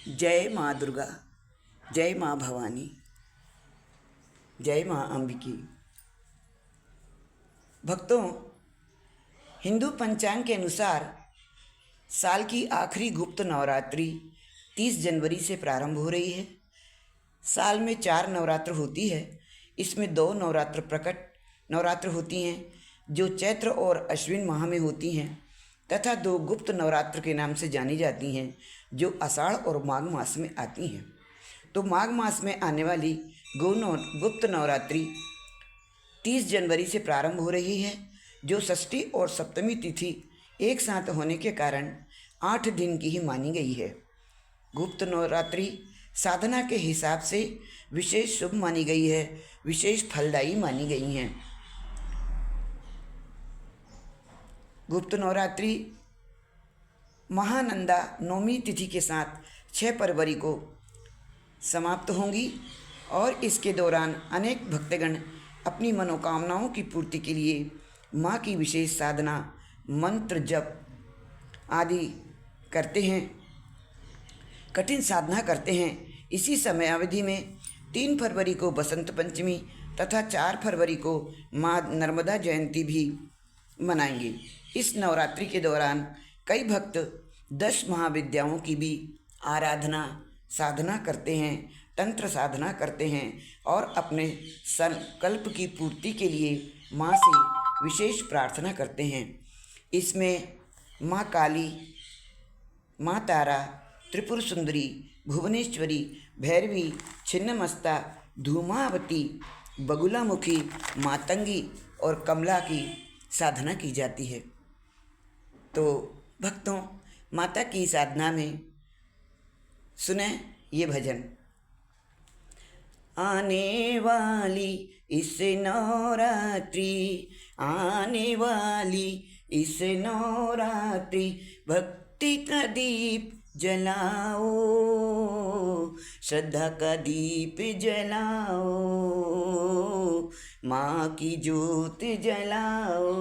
जय माँ दुर्गा, जय माँ भवानी, जय माँ अंबिकी। भक्तों, हिंदू पंचांग के अनुसार साल की आखिरी गुप्त नवरात्रि 30 जनवरी से प्रारंभ हो रही है। साल में 4 नवरात्र होती है। इसमें 2 नवरात्र प्रकट नवरात्र होती हैं जो चैत्र और अश्विन माह में होती हैं, तथा 2 गुप्त नवरात्र के नाम से जानी जाती हैं जो आषाढ़ और माघ मास में आती हैं। तो माघ मास में आने वाली गुप्त नवरात्रि 30 जनवरी से प्रारंभ हो रही है, जो षष्ठी और सप्तमी तिथि एक साथ होने के कारण 8 दिन की ही मानी गई है। गुप्त नवरात्रि साधना के हिसाब से विशेष शुभ मानी गई है, विशेष फलदायी मानी गई हैं। गुप्त नवरात्रि महानंदा नौमी तिथि के साथ 6 फरवरी को समाप्त होंगी और इसके दौरान अनेक भक्तगण अपनी मनोकामनाओं की पूर्ति के लिए माँ की विशेष साधना, मंत्र जप आदि करते हैं, कठिन साधना करते हैं। इसी समय अवधि में 3 फरवरी को बसंत पंचमी तथा 4 फरवरी को माँ नर्मदा जयंती भी मनाएंगे। इस नवरात्रि के दौरान कई भक्त 10 महाविद्याओं की भी आराधना साधना करते हैं, तंत्र साधना करते हैं और अपने संकल्प की पूर्ति के लिए माँ से विशेष प्रार्थना करते हैं। इसमें माँ काली, माँ तारा, त्रिपुर सुंदरी, भुवनेश्वरी, भैरवी, छिन्नमस्ता, धूमावती, बगुलामुखी, मातंगी और कमला की साधना की जाती है। तो भक्तों, माता की साधना में सुने ये भजन। आने वाली इस नवरात्रि, आने वाली इस नवरात्रि, भक्ति का दीप जलाओ, श्रद्धा का दीप जलाओ, माँ की ज्योत जलाओ।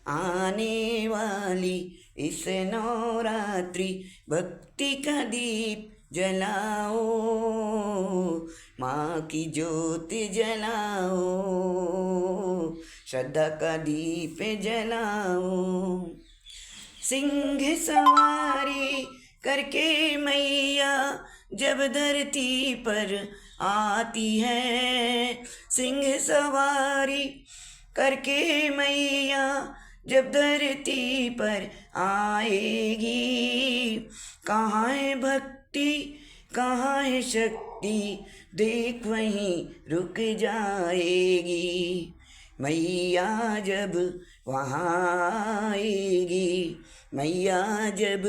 आने वाली इस नवरात्रि, भक्ति का दीप जलाओ, माँ की ज्योत जलाओ, श्रद्धा का दीप जलाओ। सिंह सवारी करके मैया जब धरती पर आती है, सिंह सवारी करके मैया जब धरती पर आएगी, कहाँ है भक्ति कहाँ है शक्ति, देख वहीं रुक जाएगी। मैया जब वहाँ आएगी, मैया जब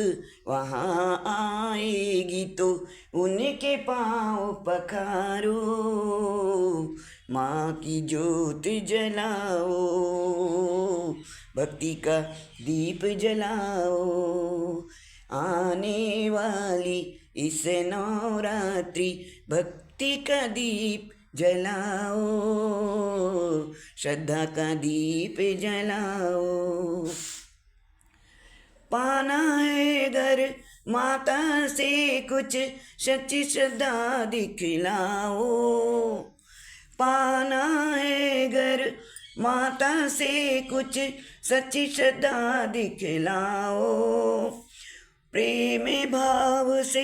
वहाँ आएगी, तो उनके पाँव पखारो, माँ की ज्योत जलाओ, भक्ति का दीप जलाओ। आने वाली इस नवरात्रि, भक्ति का दीप जलाओ, श्रद्धा का दीप जलाओ। पाना है घर माता से कुछ, सच्ची श्रद्धा दिखलाओ, पाना है घर माता से कुछ, सच्ची श्रद्धा दिखलाओ। प्रेम भाव से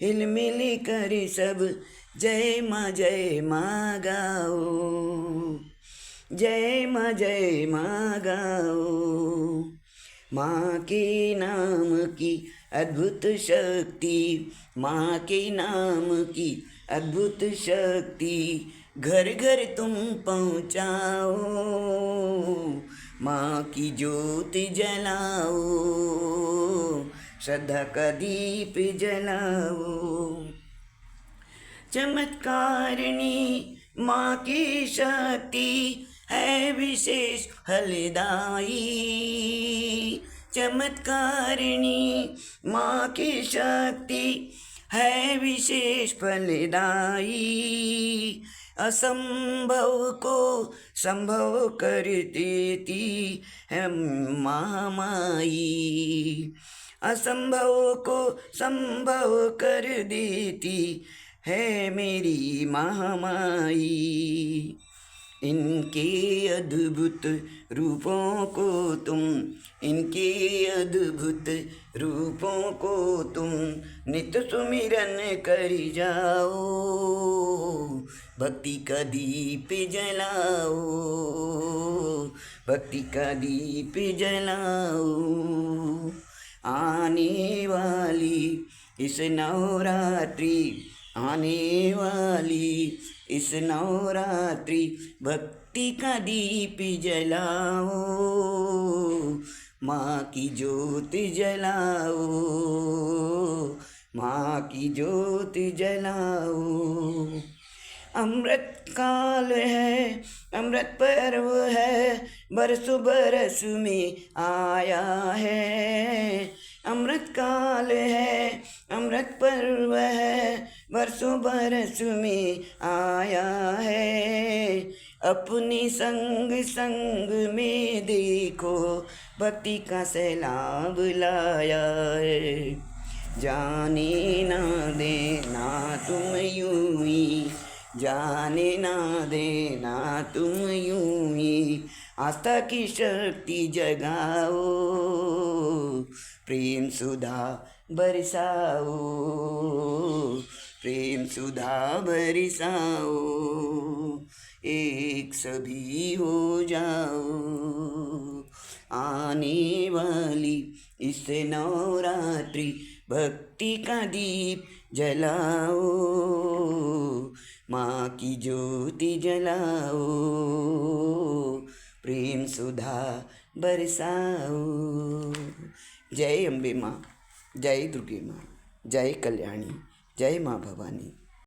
हिलमिल कर सब जय माँ गाओ, जय माँ गाओ। माँ के नाम की अद्भुत शक्ति, माँ के नाम की अद्भुत शक्ति, घर घर तुम पहुँचाओ, माँ की ज्योत जलाओ, श्रद्धा का दीप जलाओ। चमत्कारिणी माँ की शक्ति है विशेष फलदायी, चमत्कारिणी माँ की शक्ति है विशेष फलदायी। असंभव को संभव कर देती है माँ माई, असंभव को संभव कर देती है मेरी महामाई। इनके अद्भुत रूपों को तुम, इनके अद्भुत रूपों को तुम नित सुमिरन कर जाओ। भक्ति का दीप जलाओ, भक्ति का दीप जलाओ। आने वाली इस नवरात्रि, आने वाली इस नवरात्रि भक्ति का दीप जलाओ। माँ की ज्योत जलाओ, माँ की ज्योत जलाओ। अमृत काल है, अमृत पर्व है, बरस बरस में आया है। अमृत काल है, अमृत पर्व है, बरसों बरस में आया है। अपने संग संग में देखो भक्ति का सैलाब लाया है। जाने ना देना तुम यूं ही, जाने ना देना तुम यूं ही। आस्था की शक्ति जगाओ, प्रेम सुधा बरसाओ, प्रेम सुधा बरसाओ। एक सभी हो जाओ। आने वाली इस नवरात्रि भक्ति का दीप जलाओ। माँ की ज्योति जलाओ, प्रेम सुधा बरसाओ। जय अम्बे माँ, जय दुर्गे माँ, जय कल्याणी, जय माँ भवानी।